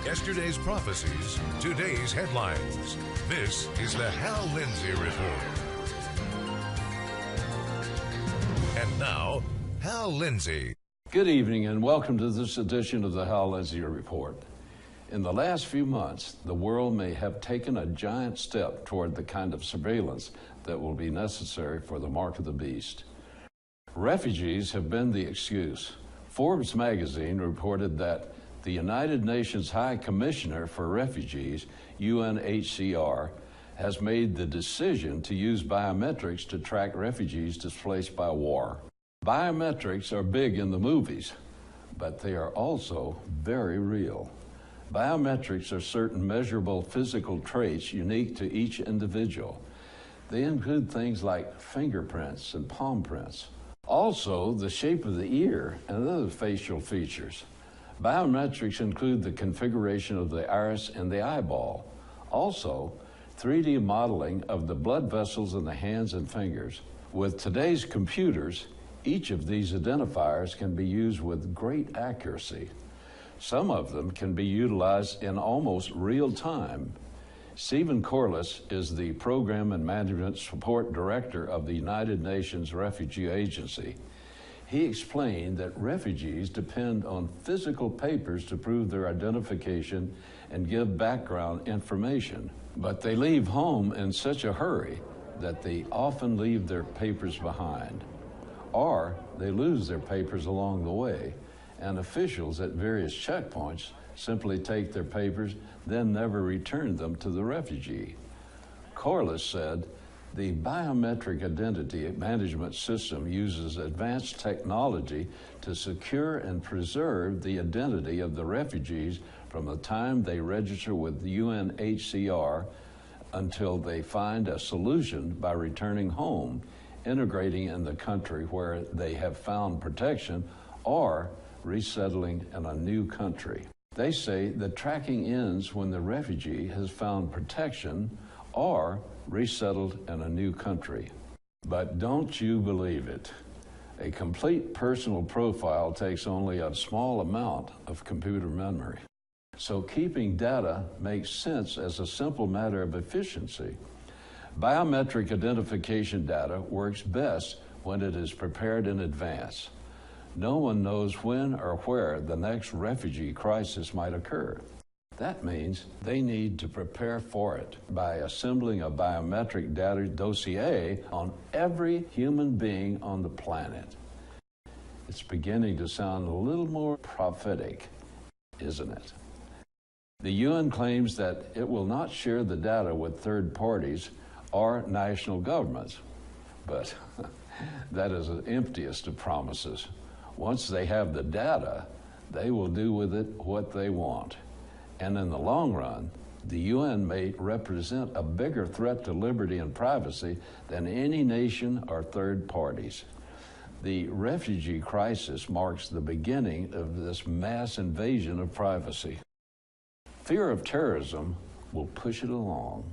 Yesterday's prophecies, today's headlines. This is the Hal Lindsey Report. And now, Hal Lindsey. Good evening and welcome to this edition of the Hal Lindsey Report. In the last few months, the world may have taken a giant step toward the kind of surveillance that will be necessary for the mark of the beast. Refugees have been the excuse. Forbes magazine reported that the United Nations High Commissioner for Refugees, UNHCR, has made the decision to use biometrics to track refugees displaced by war. Biometrics are big in the movies, but they are also very real. Biometrics are certain measurable physical traits unique to each individual. They include things like fingerprints and palm prints. Also, the shape of the ear and other facial features. Biometrics include the configuration of the iris and the eyeball. Also, 3D modeling of the blood vessels in the hands and fingers. With today's computers, each of these identifiers can be used with great accuracy. Some of them can be utilized in almost real time. Stephen Corliss is the Program and Management Support Director of the United Nations Refugee Agency. He explained that refugees depend on physical papers to prove their identification and give background information. But they leave home in such a hurry that they often leave their papers behind. Or they lose their papers along the way, and officials at various checkpoints simply take their papers, then never return them to the refugee. Corliss said, the biometric identity management system uses advanced technology to secure and preserve the identity of the refugees from the time they register with the UNHCR until they find a solution by returning home, integrating in the country where they have found protection, or resettling in a new country. They say the tracking ends when the refugee has found protection or resettled in a new country. But don't you believe it? A complete personal profile takes only a small amount of computer memory. So keeping data makes sense as a simple matter of efficiency. Biometric identification data works best when it is prepared in advance. No one knows when or where the next refugee crisis might occur. That means they need to prepare for it by assembling a biometric data dossier on every human being on the planet. It's beginning to sound a little more prophetic, isn't it? The UN claims that it will not share the data with third parties or national governments, but that is the emptiest of promises. Once they have the data, they will do with it what they want. And in the long run, the UN may represent a bigger threat to liberty and privacy than any nation or third parties. The refugee crisis marks the beginning of this mass invasion of privacy. Fear of terrorism will push it along.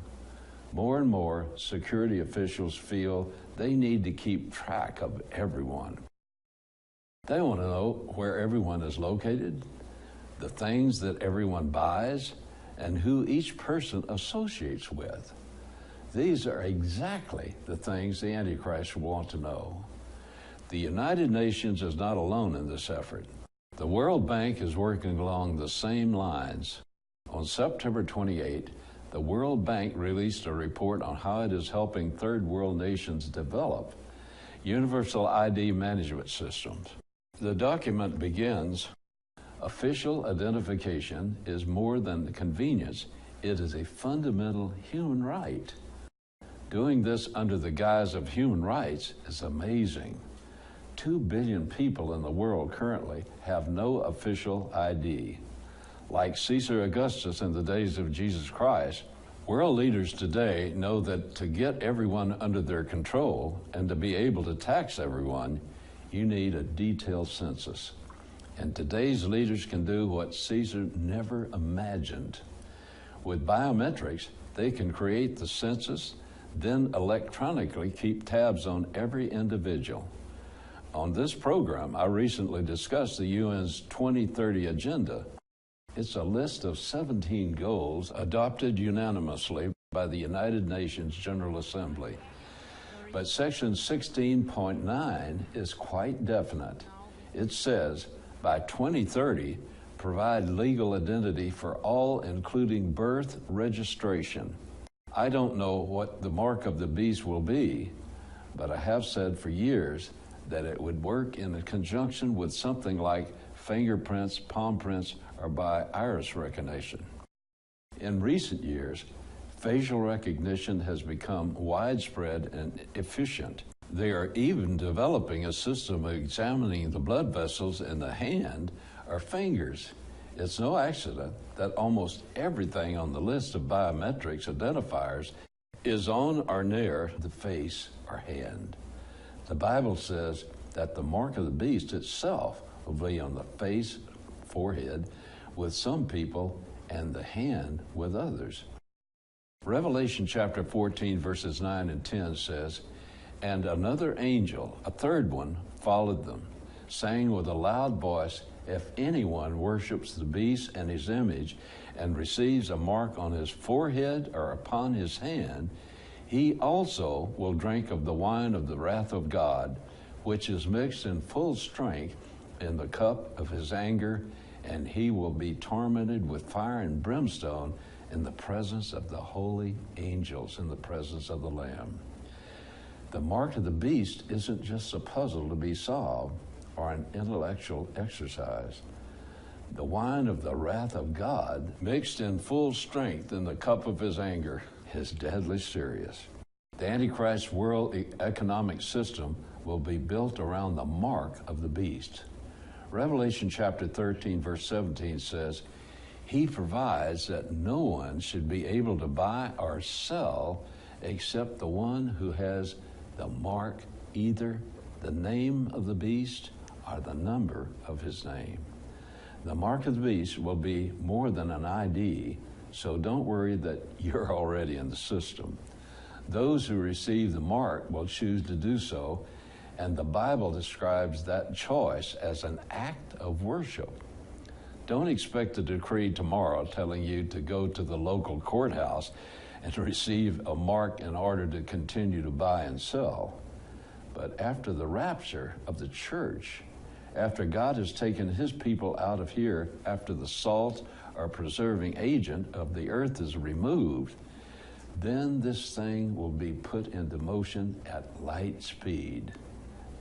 More and more security officials feel they need to keep track of everyone. They want to know where everyone is located, the things that everyone buys, and who each person associates with. These are exactly the things the Antichrist will want to know. The United Nations is not alone in this effort. The World Bank is working along the same lines. On September 28, the World Bank released a report on how it is helping third world nations develop universal ID management systems. The document begins, official identification is more than the convenience, it is a fundamental human right. Doing this under the guise of human rights is amazing. 2 billion people in the world currently have no official ID. Like Caesar Augustus in the days of Jesus Christ, world leaders today know that to get everyone under their control and to be able to tax everyone, you need a detailed census. And today's leaders can do what Caesar never imagined. With biometrics, they can create the census, then electronically keep tabs on every individual. On this program, I recently discussed the UN's 2030 agenda. It's a list of 17 goals adopted unanimously by the United Nations General Assembly. But Section 16.9 is quite definite. It says, by 2030, provide legal identity for all, including birth registration. I don't know what the mark of the beast will be, but I have said for years that it would work in conjunction with something like fingerprints, palm prints, or by iris recognition. In recent years, facial recognition has become widespread and efficient. They are even developing a system of examining the blood vessels in the hand or fingers. It's no accident that almost everything on the list of biometrics identifiers is on or near the face or hand. The Bible says that the mark of the beast itself will be on the face, forehead with some people, and the hand with others. Revelation chapter 14, verses 9 and 10 says, and another angel, a third one, followed them, saying with a loud voice, if anyone worships the beast and his image and receives a mark on his forehead or upon his hand, he also will drink of the wine of the wrath of God, which is mixed in full strength in the cup of his anger, and he will be tormented with fire and brimstone in the presence of the holy angels, in the presence of the Lamb. The mark of the beast isn't just a puzzle to be solved or an intellectual exercise. The wine of the wrath of God, mixed in full strength in the cup of his anger, is deadly serious. The Antichrist world economic system will be built around the mark of the beast. Revelation chapter 13, verse 17 says, he provides that no one should be able to buy or sell except the one who has the mark, either the name of the beast or the number of his name. The mark of the beast will be more than an ID, so don't worry that you're already in the system. Those who receive the mark will choose to do so, and the Bible describes that choice as an act of worship. Don't expect a decree tomorrow telling you to go to the local courthouse and receive a mark in order to continue to buy and sell. But after the rapture of the church, after God has taken his people out of here, after the salt or preserving agent of the earth is removed, then this thing will be put into motion at light speed.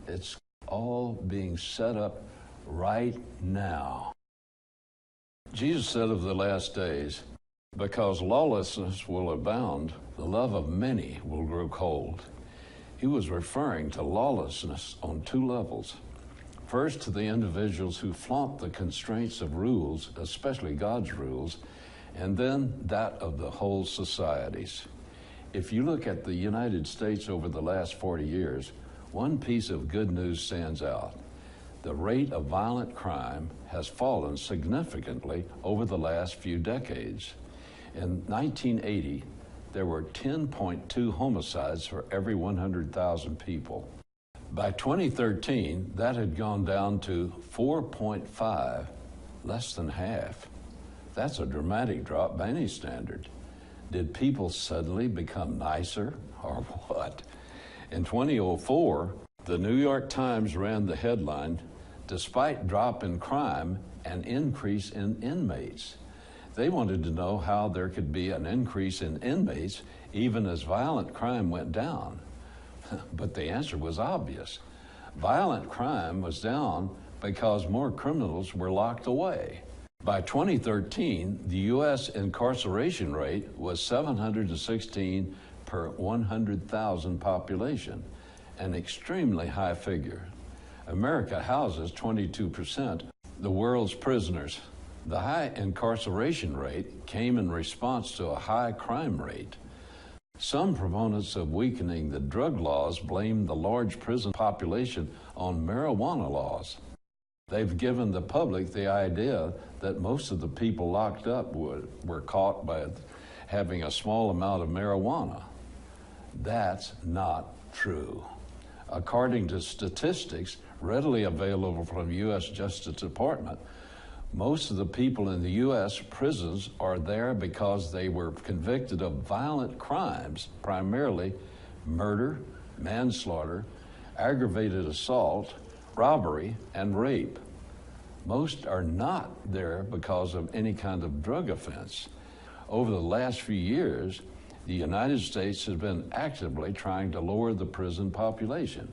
It's all being set up right now. Jesus said of the last days, because lawlessness will abound, the love of many will grow cold. He was referring to lawlessness on two levels. First, to the individuals who flaunt the constraints of rules, especially God's rules, and then that of the whole societies. If you look at the United States over the last 40 years, one piece of good news stands out. The rate of violent crime has fallen significantly over the last few decades. In 1980, there were 10.2 homicides for every 100,000 people. By 2013, that had gone down to 4.5, less than half. That's a dramatic drop by any standard. Did people suddenly become nicer, or what? In 2004, the New York Times ran the headline, despite drop in crime, an increase in inmates. They wanted to know how there could be an increase in inmates even as violent crime went down. But the answer was obvious. Violent crime was down because more criminals were locked away. By 2013, the U.S. incarceration rate was 716 per 100,000 population, an extremely high figure. America houses 22% the world's prisoners. The high incarceration rate came in response to a high crime rate. Some proponents of weakening the drug laws blame the large prison population on marijuana laws. They've given the public the idea that most of the people locked up were caught by having a small amount of marijuana. That's not true. According to statistics readily available from U.S. Justice Department, Most of the people in the U.S. prisons are there because they were convicted of violent crimes, primarily murder, manslaughter, aggravated assault, robbery, and rape. Most are not there because of any kind of drug offense. Over the last few years, the United States has been actively trying to lower the prison population.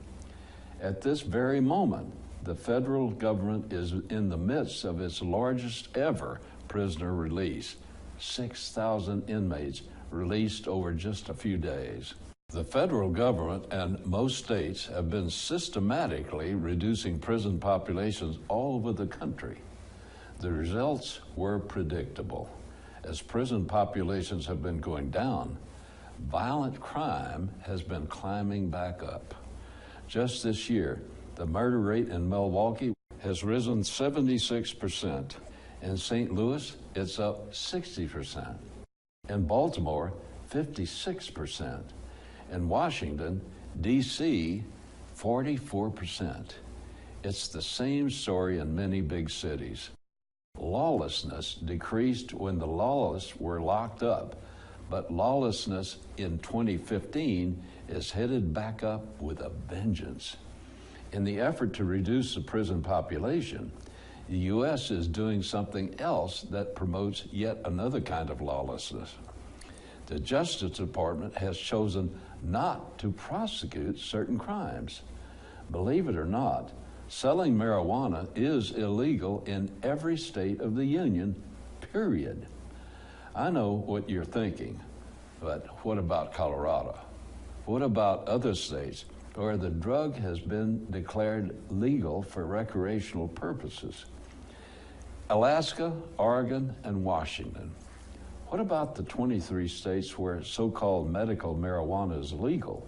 At this very moment, the federal government is in the midst of its largest ever prisoner release, 6,000 inmates released over just a few days. The federal government and most states have been systematically reducing prison populations all over the country. The results were predictable. As prison populations have been going down, violent crime has been climbing back up. Just this year, the murder rate in Milwaukee has risen 76%. In St. Louis, it's up 60%. In Baltimore, 56%. In Washington, D.C., 44%. It's the same story in many big cities. Lawlessness decreased when the lawless were locked up, but lawlessness in 2015 is headed back up with a vengeance. In the effort to reduce the prison population, the U.S. is doing something else that promotes yet another kind of lawlessness. The Justice Department has chosen not to prosecute certain crimes. Believe it or not, selling marijuana is illegal in every state of the Union, period. I know what you're thinking, but what about Colorado? What about other states where the drug has been declared legal for recreational purposes? Alaska, Oregon, and Washington. What about the 23 states where so-called medical marijuana is legal?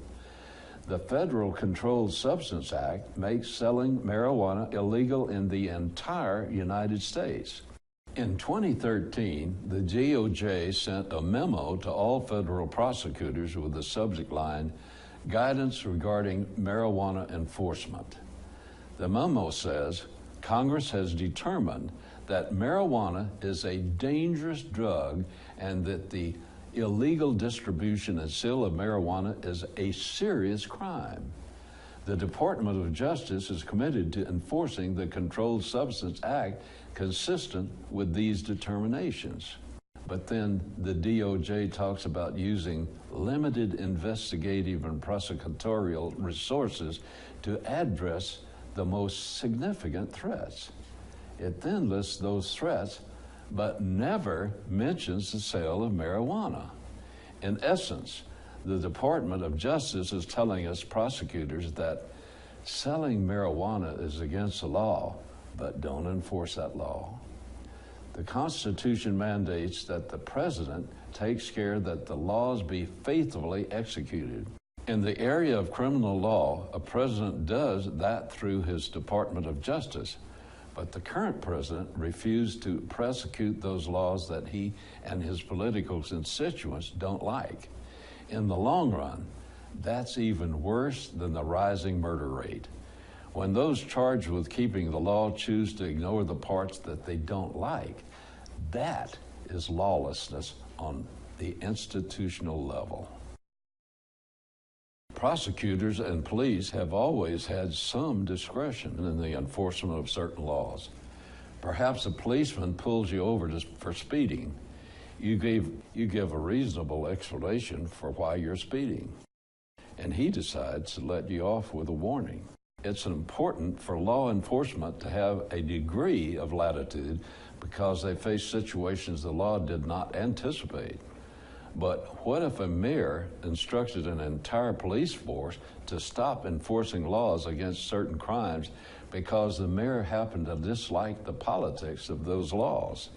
The Federal Controlled Substance Act makes selling marijuana illegal in the entire United States. In 2013, the DOJ sent a memo to all federal prosecutors with the subject line, Guidance Regarding Marijuana Enforcement. The memo says, Congress has determined that marijuana is a dangerous drug and that the illegal distribution and sale of marijuana is a serious crime. The Department of Justice is committed to enforcing the Controlled Substance Act consistent with these determinations. But then the DOJ talks about using limited investigative and prosecutorial resources to address the most significant threats. It then lists those threats, but never mentions the sale of marijuana. In essence, the Department of Justice is telling us prosecutors that selling marijuana is against the law, but don't enforce that law. The Constitution mandates that the President takes care that the laws be faithfully executed. In the area of criminal law, a president does that through his Department of Justice. But the current president refused to prosecute those laws that he and his political constituents don't like. In the long run, that's even worse than the rising murder rate. When those charged with keeping the law choose to ignore the parts that they don't like, that is lawlessness on the institutional level. Prosecutors and police have always had some discretion in the enforcement of certain laws. Perhaps a policeman pulls you over for speeding. You give a reasonable explanation for why you're speeding, and he decides to let you off with a warning. It's important for law enforcement to have a degree of latitude because they face situations the law did not anticipate. But what if a mayor instructed an entire police force to stop enforcing laws against certain crimes because the mayor happened to dislike the politics of those laws?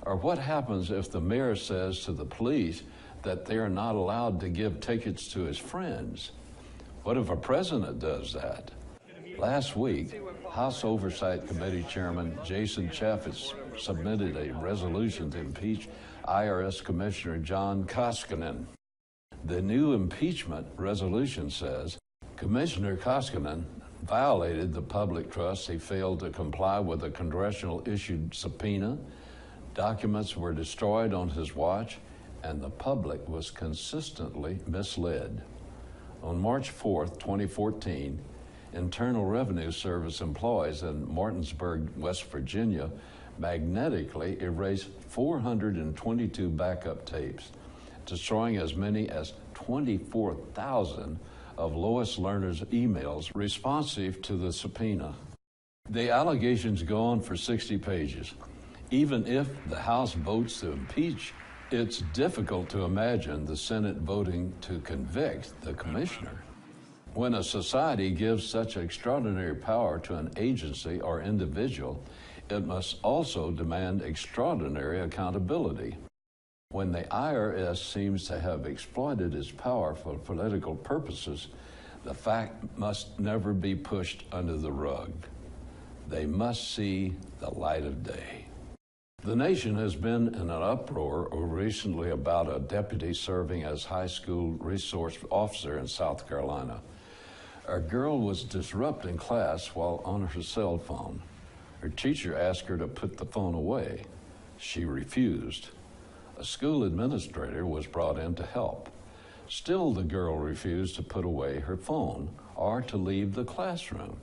Or what happens if the mayor says to the police that they are not allowed to give tickets to his friends? What if a president does that? Last week, House Oversight Committee Chairman Jason Chaffetz submitted a resolution to impeach IRS Commissioner John Koskinen. The new impeachment resolution says Commissioner Koskinen violated the public trust. He failed to comply with a congressional-issued subpoena. Documents were destroyed on his watch, and the public was consistently misled. On March 4th, 2014, Internal Revenue Service employees in Martinsburg, West Virginia, magnetically erased 422 backup tapes, destroying as many as 24,000 of Lois Lerner's emails responsive to the subpoena. The allegations go on for 60 pages. Even if the House votes to impeach, it's difficult to imagine the Senate voting to convict the commissioner. When a society gives such extraordinary power to an agency or individual, it must also demand extraordinary accountability. When the IRS seems to have exploited its power for political purposes, the fact must never be pushed under the rug. They must see the light of day. The nation has been in an uproar recently about a deputy serving as high school resource officer in South Carolina. A girl was disrupting class while on her cell phone. Her teacher asked her to put the phone away. She refused. A school administrator was brought in to help. Still, the girl refused to put away her phone or to leave the classroom.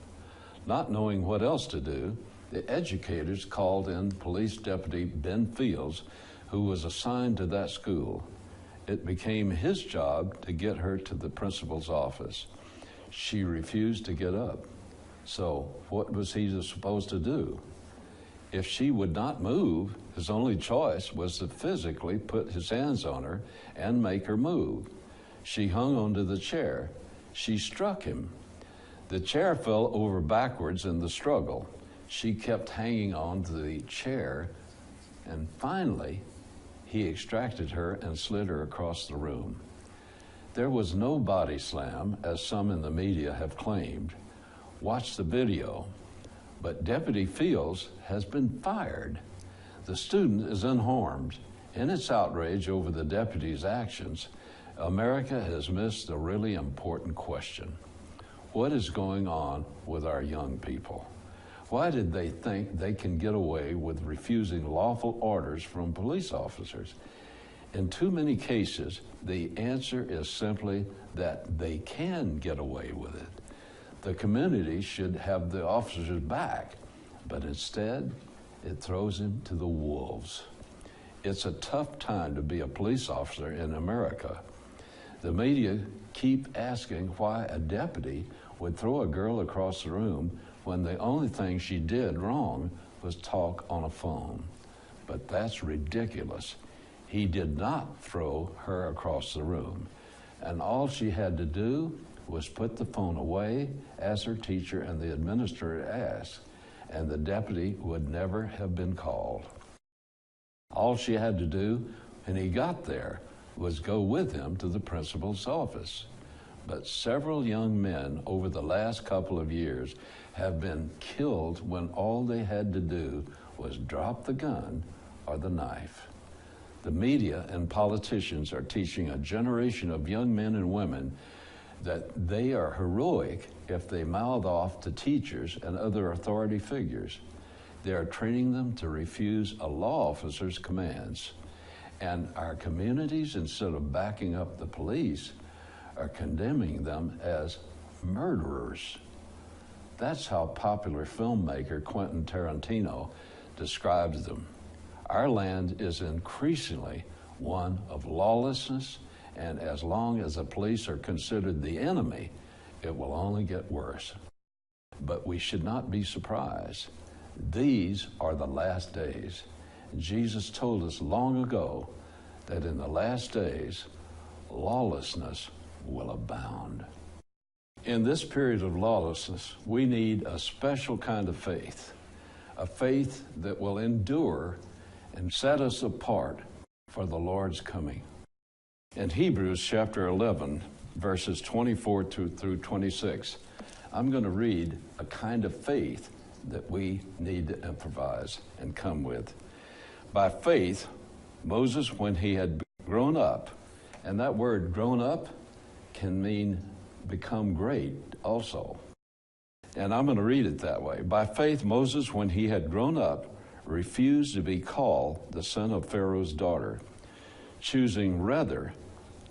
Not knowing what else to do, the educators called in Police Deputy Ben Fields, who was assigned to that school. It became his job to get her to the principal's office. She refused to get up. So what was he supposed to do? If she would not move, his only choice was to physically put his hands on her and make her move. She hung onto the chair. She struck him. The chair fell over backwards in the struggle. She kept hanging on to the chair, and finally, he extracted her and slid her across the room. There was no body slam, as some in the media have claimed. Watch the video. But Deputy Fields has been fired. The student is unharmed. In its outrage over the deputy's actions, America has missed a really important question. What is going on with our young people? Why did they think they can get away with refusing lawful orders from police officers? In too many cases, the answer is simply that they can get away with it. The community should have the officers back, but instead, it throws him to the wolves. It's a tough time to be a police officer in America. The media keep asking why a deputy would throw a girl across the room when the only thing she did wrong was talk on a phone. But that's ridiculous. He did not throw her across the room, and all she had to do was put the phone away as her teacher and the administrator asked, and the deputy would never have been called. All she had to do when he got there was go with him to the principal's office. But several young men over the last couple of years have been killed when all they had to do was drop the gun or the knife. The media and politicians are teaching a generation of young men and women that they are heroic if they mouth off to teachers and other authority figures. They are training them to refuse a law officer's commands. And our communities, instead of backing up the police, are condemning them as murderers. That's how popular filmmaker Quentin Tarantino describes them. Our land is increasingly one of lawlessness, and as long as the police are considered the enemy, it will only get worse. But we should not be surprised. These are the last days. Jesus told us long ago that in the last days, lawlessness will abound. In this period of lawlessness, we need a special kind of faith, a faith that will endure and set us apart for the Lord's coming. In Hebrews chapter 11, verses 24 through 26, I'm going to read a kind of faith that we need to improvise and come with. By faith, Moses, when he had grown up, and that word grown up can mean become great also. And I'm going to read it that way. By faith, Moses, when he had grown up, refused to be called the son of Pharaoh's daughter, choosing rather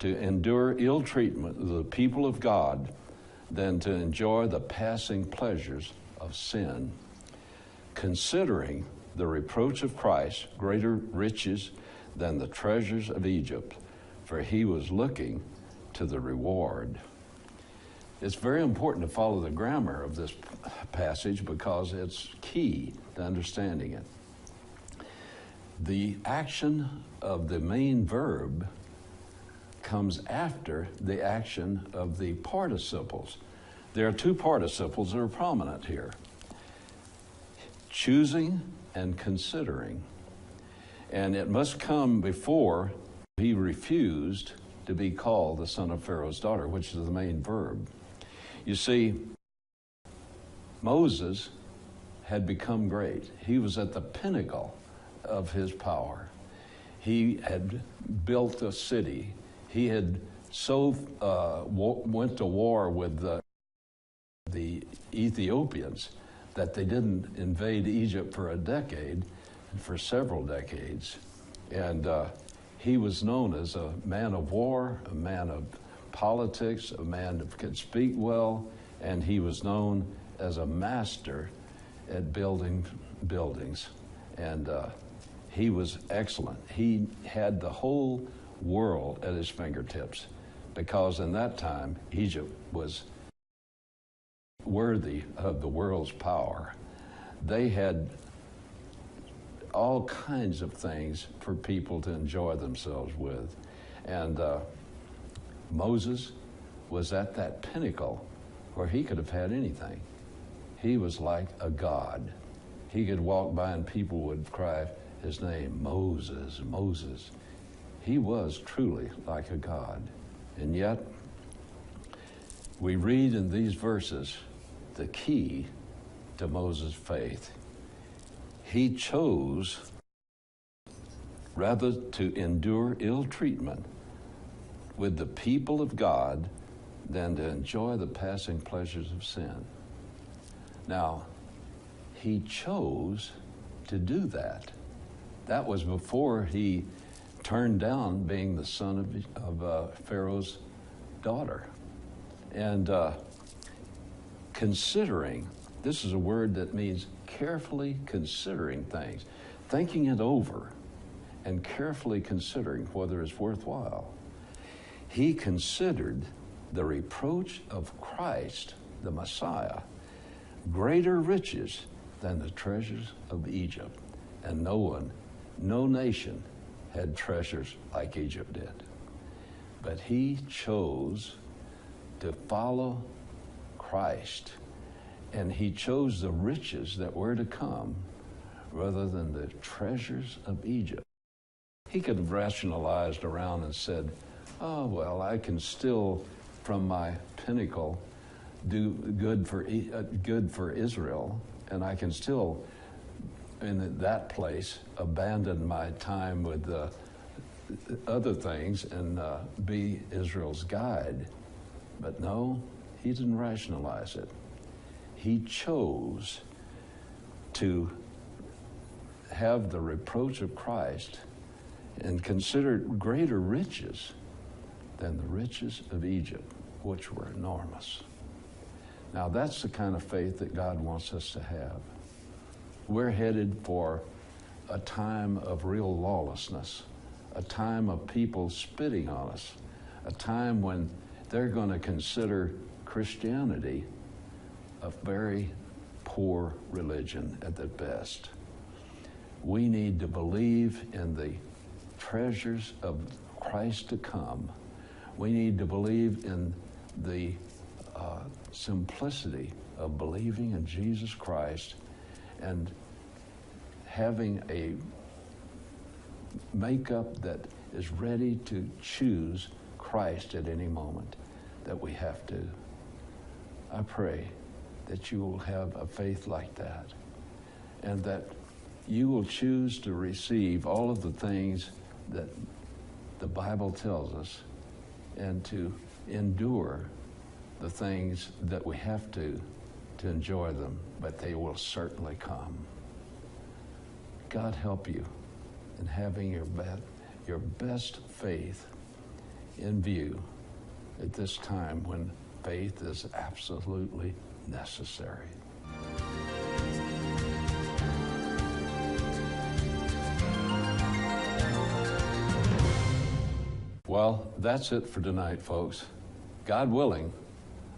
to endure ill treatment of the people of God than to enjoy the passing pleasures of sin, considering the reproach of Christ greater riches than the treasures of Egypt, for he was looking to the reward. It's very important to follow the grammar of this passage because it's key to understanding it. The action of the main verb comes after the action of the participles. There are two participles that are prominent here: choosing and considering. And it must come before he refused to be called the son of Pharaoh's daughter, which is the main verb. You see, Moses had become great. He was at the pinnacle of his power. He had built a city. He had went to war with the Ethiopians that they didn't invade Egypt for a decade, and for several decades. And he was known as a man of war, a man of politics, a man that could speak well, and he was known as a master at building buildings. And he was excellent. He had the whole world at his fingertips, because in that time, Egypt was worthy of the world's power. They had all kinds of things for people to enjoy themselves with. And Moses was at that pinnacle where he could have had anything. He was like a god. He could walk by and people would cry his name, Moses, Moses. He was truly like a god. And yet, we read in these verses the key to Moses' faith. He chose rather to endure ill treatment with the people of God than to enjoy the passing pleasures of sin. Now, he chose to do that. That was before he turned down being the son of Pharaoh's daughter. And considering, this is a word that means carefully considering things, thinking it over and carefully considering whether it's worthwhile. He considered the reproach of Christ, the Messiah, greater riches than the treasures of Egypt. And no nation had treasures like Egypt did. But he chose to follow Christ, and he chose the riches that were to come rather than the treasures of Egypt. He could have rationalized around and said, oh, well, I can still, from my pinnacle, do good for Israel, and I can still, in that place, abandon my time with other things and be Israel's guide. But no, he didn't rationalize it. He chose to have the reproach of Christ and consider greater riches than the riches of Egypt, which were enormous. Now, that's the kind of faith that God wants us to have. We're headed for a time of real lawlessness, a time of people spitting on us, a time when they're going to consider Christianity a very poor religion at the best. We need to believe in the treasures of Christ to come. We need to believe in the simplicity of believing in Jesus Christ and having a makeup that is ready to choose Christ at any moment that we have to. I pray that you will have a faith like that, and that you will choose to receive all of the things that the Bible tells us, and to endure the things that we have to to enjoy them, but they will certainly come. God help you in having your best faith in view at this time when faith is absolutely necessary. Well, that's it for tonight, folks. God willing,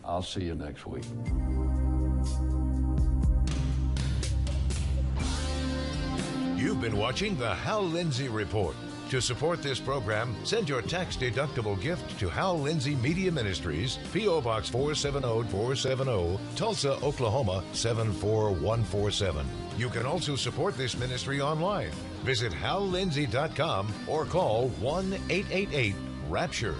I'll see you next week. You've been watching the Hal Lindsey Report. To support this program, send your tax-deductible gift to Hal Lindsey Media Ministries, P.O. Box 470470, Tulsa, Oklahoma 74147. You can also support this ministry online. Visit hallindsey.com or call 1-888-RAPTURE.